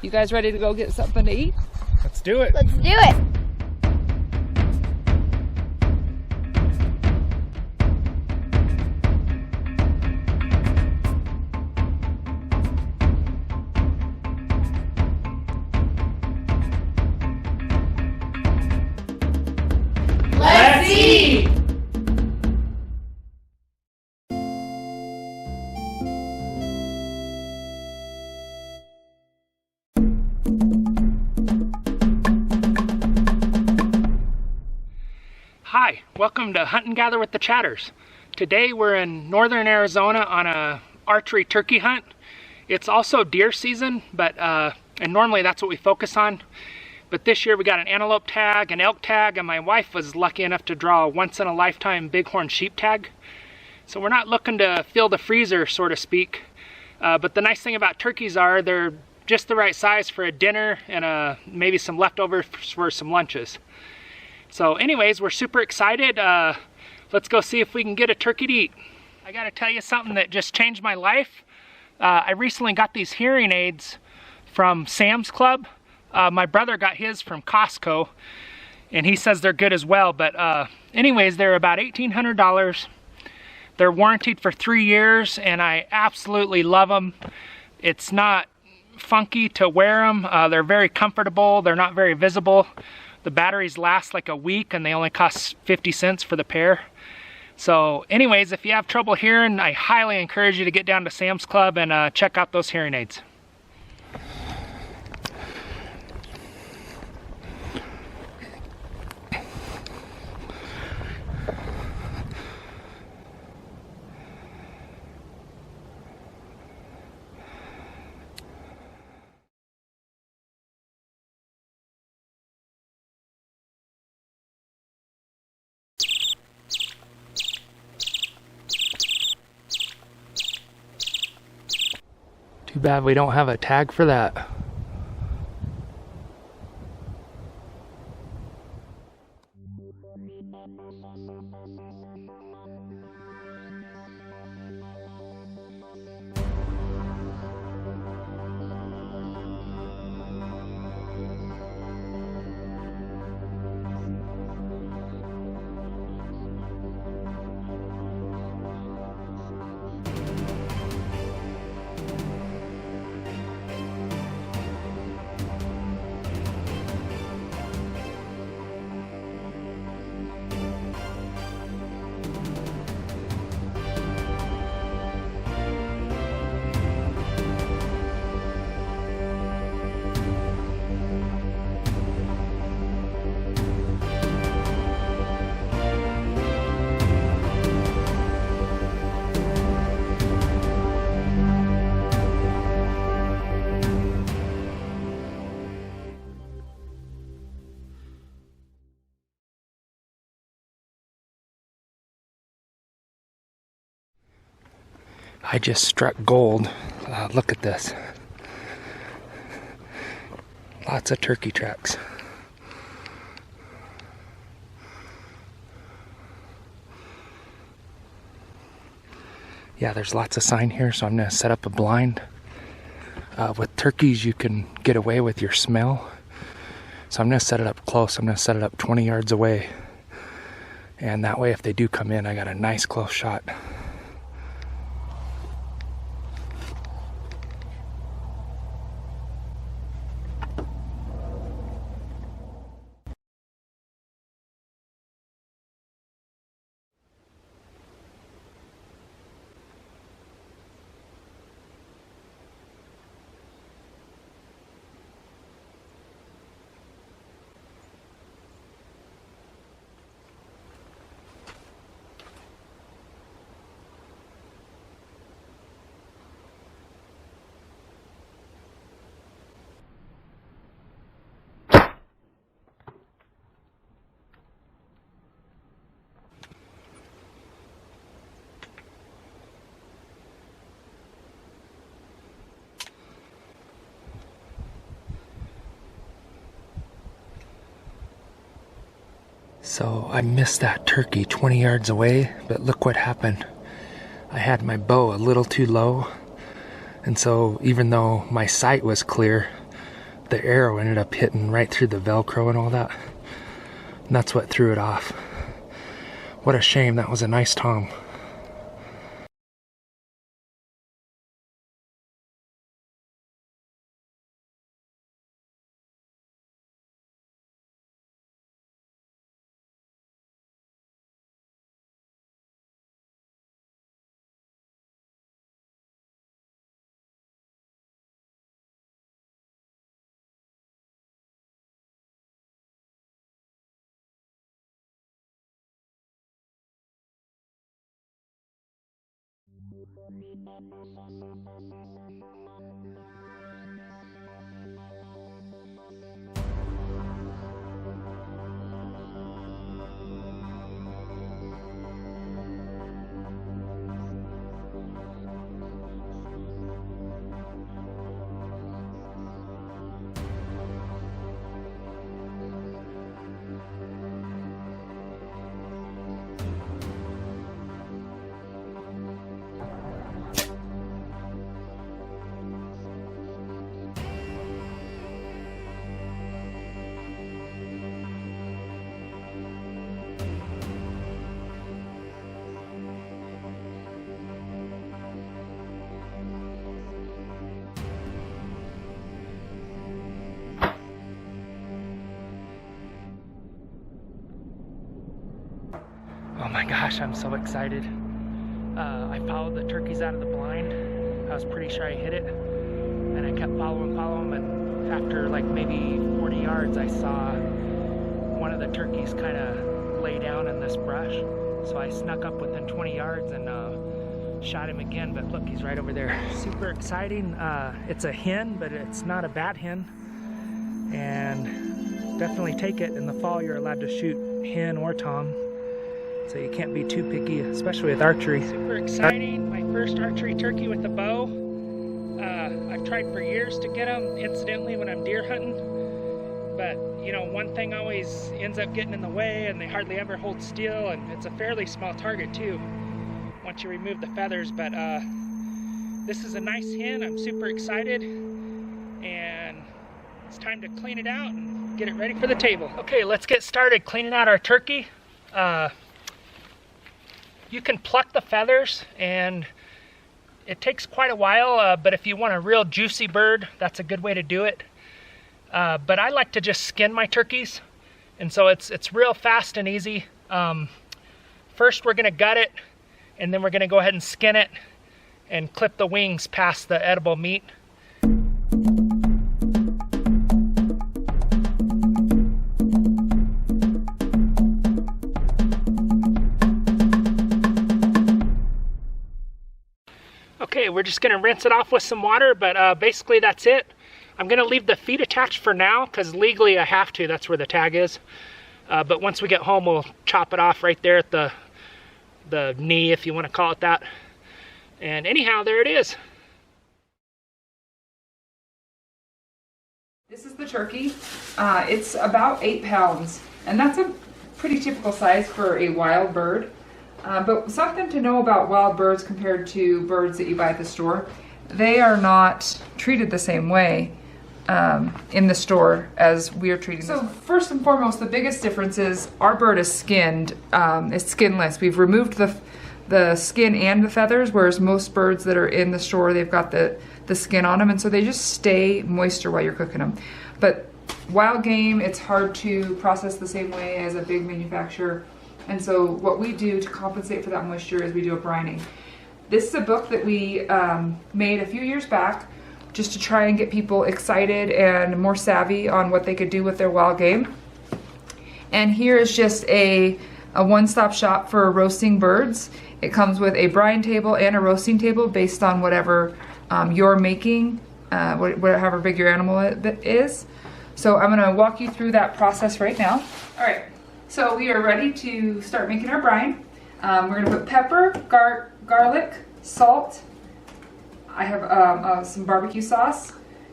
You guys ready to go get something to eat? Let's do it. Let's do it. Let's eat! Hi, welcome to Hunt and Gather with the Chatters. Today we're in northern Arizona on a archery turkey hunt. It's also deer season, but and normally that's what we focus on. But this year we got an antelope tag, an elk tag, and my wife was lucky enough to draw a once-in-a-lifetime bighorn sheep tag. So we're not looking to fill the freezer, so to speak. But the nice thing about turkeys are they're just the right size for a dinner and maybe some leftovers for some lunches. So anyways, we're super excited. Let's go see if we can get a turkey to eat. I gotta tell you something that just changed my life. I recently got these hearing aids from Sam's Club. My brother got his from Costco, and he says they're good as well. But anyways, they're about $1,800. They're warranted for 3 years, and I absolutely love them. It's not funky to wear them. They're very comfortable. They're not very visible. The batteries last like a week, and they only cost 50 cents for the pair. So anyways, if you have trouble hearing, I highly encourage you to get down to Sam's Club and check out those hearing aids. Too bad we don't have a tag for that. I just struck gold. Look at this. Lots of turkey tracks. Yeah, there's lots of sign here, so I'm going to set up a blind. With turkeys, you can get away with your smell. So I'm going to set it up close. I'm going to set it up 20 yards away. And that way, if they do come in, I got a nice close shot. So I missed that turkey 20 yards away, but look what happened. I had my bow a little too low, and so even though my sight was clear, the arrow ended up hitting right through the Velcro and all that. And that's what threw it off. What a shame, that was a nice tom. Oh my gosh, I'm so excited. I followed the turkeys out of the blind. I was pretty sure I hit it. And I kept following them, and after like maybe 40 yards, I saw one of the turkeys kind of lay down in this brush. So I snuck up within 20 yards and shot him again, but look, he's right over there. Super exciting. It's a hen, but it's not a bat hen. And definitely take it. In the fall, you're allowed to shoot hen or tom. So you can't be too picky, especially with archery. Super exciting, my first archery turkey with a bow. I've tried for years to get them, incidentally, when I'm deer hunting. But, you know, one thing always ends up getting in the way, and they hardly ever hold still, and it's a fairly small target, too, once you remove the feathers. But this is a nice hen. I'm super excited, and it's time to clean it out and get it ready for the table. Okay, let's get started cleaning out our turkey. You can pluck the feathers, and it takes quite a while, but if you want a real juicy bird, that's a good way to do it. But I like to just skin my turkeys, and so it's real fast and easy. First, we're gonna gut it, and then we're gonna go ahead and skin it and clip the wings past the edible meat. Okay, we're just gonna rinse it off with some water, but basically that's it. I'm gonna leave the feet attached for now, because legally I have to, that's where the tag is. But once we get home, we'll chop it off right there at the knee, if you wanna call it that. And anyhow, there it is. This is the turkey. It's about 8 pounds, and that's a pretty typical size for a wild bird. But something to know about wild birds compared to birds that you buy at the store, they are not treated the same way in the store as we are treating them. So first and foremost, the biggest difference is our bird is skinned, it's skinless. We've removed the skin and the feathers, whereas most birds that are in the store, they've got the skin on them, and so they just stay moisture while you're cooking them. But wild game, it's hard to process the same way as a big manufacturer. And so what we do to compensate for that moisture is we do a brining. This is a book that we made a few years back just to try and get people excited and more savvy on what they could do with their wild game. And here is just a one-stop shop for roasting birds. It comes with a brine table and a roasting table based on whatever you're making, however big your animal is. So I'm gonna walk you through that process right now. All right. So we are ready to start making our brine. We're gonna put pepper, garlic, salt. I have some barbecue sauce.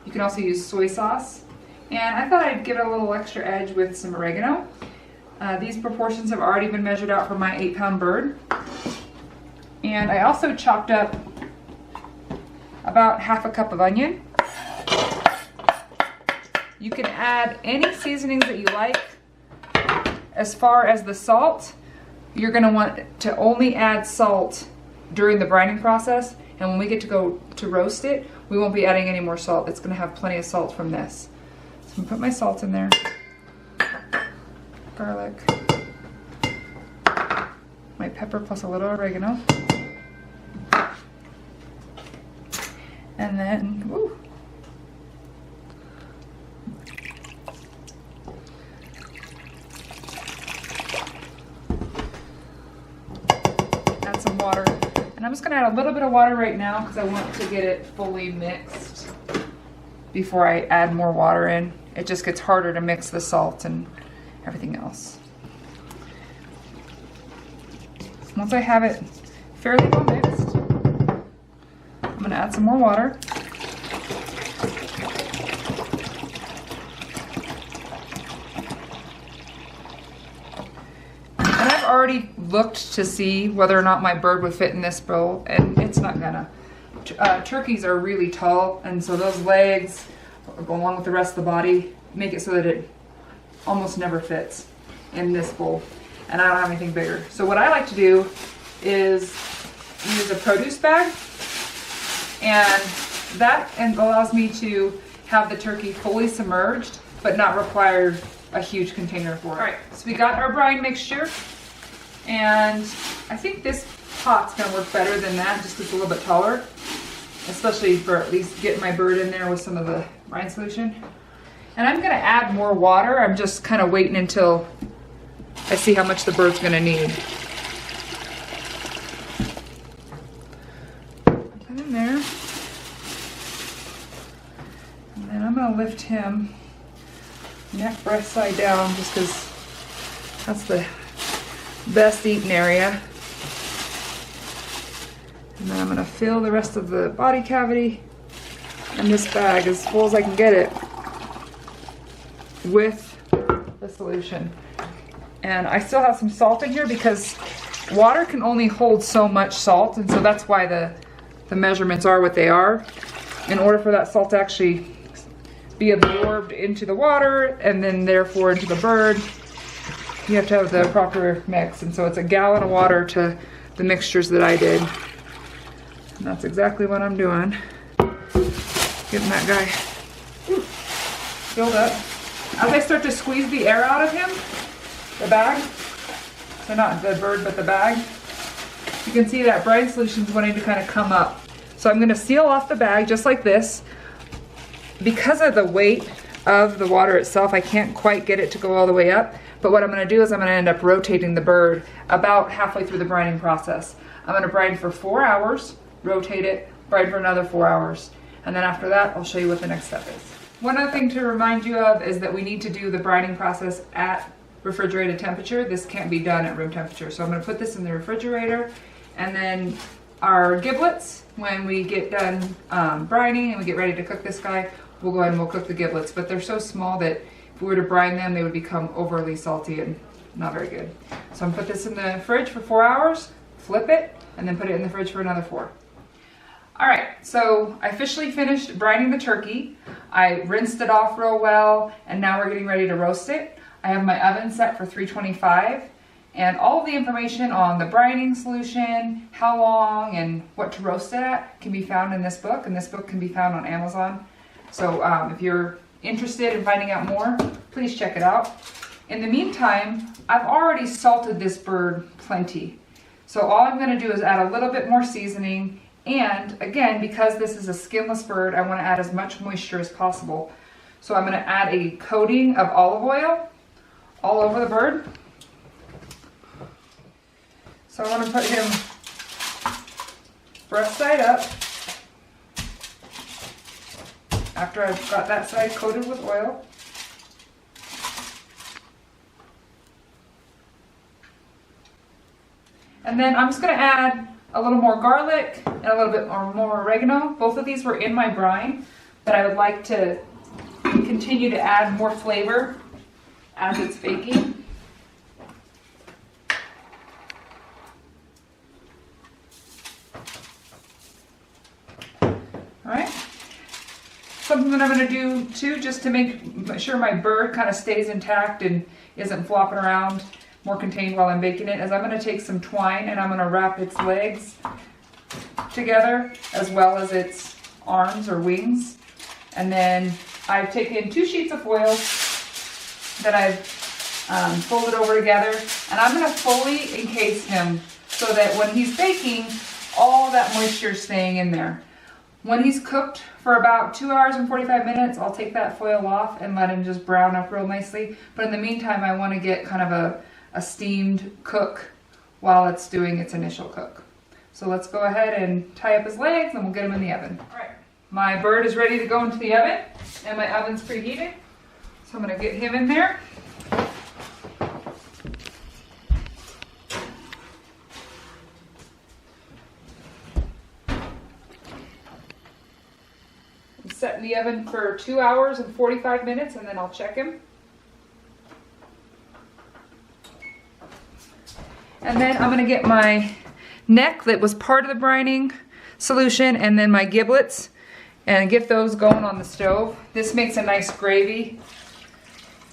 You can also use soy sauce. And I thought I'd give it a little extra edge with some oregano. These proportions have already been measured out for my 8-pound bird. And I also chopped up about half a cup of onion. add any seasonings that you like. As far as the salt, you're gonna want to only add salt during the brining process, and when we get to go to roast it, we won't be adding any more salt. It's gonna have plenty of salt from this. So I'm gonna put my salt in there. Garlic. My pepper plus a little oregano. And then, woo. Add some water. And I'm just gonna add a little bit of water right now because I want to get it fully mixed before I add more water in. It just gets harder to mix the salt and everything else. Once I have it fairly well mixed, I'm gonna add some more water. And I've already looked to see whether or not my bird would fit in this bowl, and it's not gonna. Turkeys are really tall, and so those legs, along with the rest of the body, make it so that it almost never fits in this bowl. And I don't have anything bigger. So what I like to do is use a produce bag, and that allows me to have the turkey fully submerged, but not require a huge container for it. All right, so we got our brine mixture, and I think this pot's gonna work better than that, just 'cause it's a little bit taller, especially for at least getting my bird in there with some of the brine solution. And I'm gonna add more water. I'm just kind of waiting until I see how much the bird's gonna need. Put that in there. And then I'm gonna lift him neck breast side down, just because that's the best eating area. And then I'm gonna fill the rest of the body cavity in this bag as full as I can get it with the solution. And I still have some salt in here because water can only hold so much salt, and so that's why the measurements are what they are. In order for that salt to actually be absorbed into the water and then therefore into the bird, you have to have the proper mix. And so it's a gallon of water to the mixtures that I did. And that's exactly what I'm doing. Getting that guy filled up. As I start to squeeze the air out of him, the bag, so not the bird but the bag, you can see that brine solution is wanting to kind of come up. So I'm going to seal off the bag just like this. Because of the weight of the water itself, I can't quite get it to go all the way up, but what I'm going to do is I'm going to end up rotating the bird about halfway through the brining process. I'm going to brine for 4 hours, rotate it, brine for another 4 hours, and then after that I'll show you what the next step is. One other thing to remind you of is that we need to do the brining process at refrigerated temperature. This can't be done at room temperature. So I'm going to put this in the refrigerator, and then our giblets, when we get done brining and we get ready to cook this guy, we'll go ahead and we'll cook the giblets. But they're so small that if we were to brine them, they would become overly salty and not very good. So I'm going to put this in the fridge for 4 hours, flip it, and then put it in the fridge for another 4. All right, so I officially finished brining the turkey. I rinsed it off real well, and now we're getting ready to roast it. I have my oven set for 325, and all of the information on the brining solution, how long, and what to roast it at can be found in this book, and this book can be found on Amazon. So if you're interested in finding out more, please check it out. In the meantime, I've already salted this bird plenty. So all I'm going to do is add a little bit more seasoning, and again, because this is a skinless bird, I want to add as much moisture as possible. So I'm going to add a coating of olive oil all over the bird. So I want to put him breast side up after I've got that side coated with oil. And then I'm just going to add a little more garlic and a little bit more oregano. Both of these were in my brine, but I would like to continue to add more flavor as it's baking. All right. Some something that I'm gonna do too, just to make sure my bird kind of stays intact and isn't flopping around, more contained while I'm baking it, is I'm gonna take some twine and I'm gonna wrap its legs together as well as its arms or wings. And then I've taken 2 sheets of foil that I've folded over together, and I'm gonna fully encase him so that when he's baking, all that moisture is staying in there. When he's cooked for about 2 hours and 45 minutes, I'll take that foil off and let him just brown up real nicely. But in the meantime, I wanna get kind of a steamed cook while it's doing its initial cook. So let's go ahead and tie up his legs and we'll get him in the oven. All right, my bird is ready to go into the oven and my oven's preheated. So I'm gonna get him in there. Set in the oven for 2 hours and 45 minutes and then I'll check him. And then I'm gonna get my neck that was part of the brining solution and then my giblets and get those going on the stove. This makes a nice gravy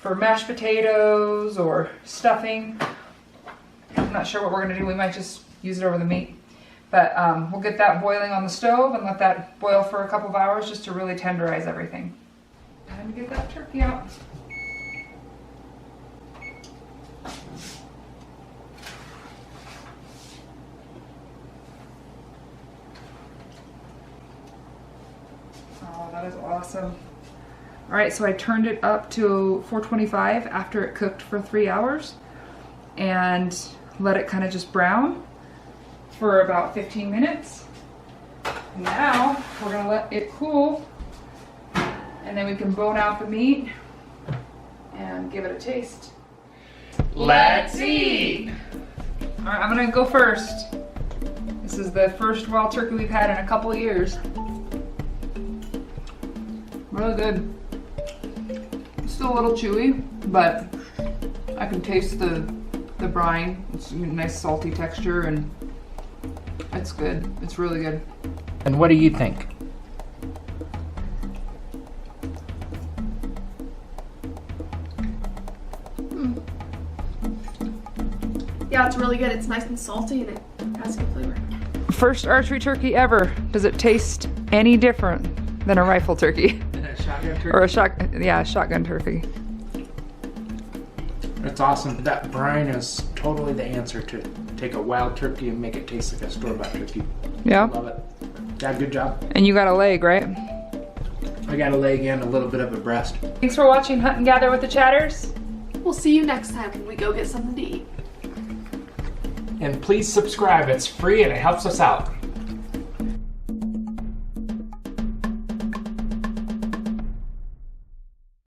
for mashed potatoes or stuffing. I'm not sure what we're gonna do. We might just use it over the meat. But we'll get that boiling on the stove and let that boil for a couple of hours just to really tenderize everything. Time to get that turkey out. Oh, that is awesome. All right, so I turned it up to 425 after it cooked for 3 hours and let it kind of just brown for about 15 minutes. Now we're gonna let it cool and then we can bone out the meat and give it a taste. Let's eat! All right, I'm gonna go first. This is the first wild turkey we've had in a couple of years. Really good. It's still a little chewy, but I can taste the brine. It's a nice salty texture and it's good. It's really good. And what do you think? Yeah, it's really good. It's nice and salty and it has good flavor. First archery turkey ever. Does it taste any different than a rifle turkey? Shotgun turkey? Or a shotgun turkey. It's awesome. That brine is totally the answer to take a wild turkey and make it taste like a store-bought turkey. Yeah. Love it. Yeah, good job. And you got a leg, right? I got a leg and a little bit of a breast. Thanks for watching Hunt and Gather with the Chatters. We'll see you next time when we go get something to eat. And please subscribe. It's free and it helps us out.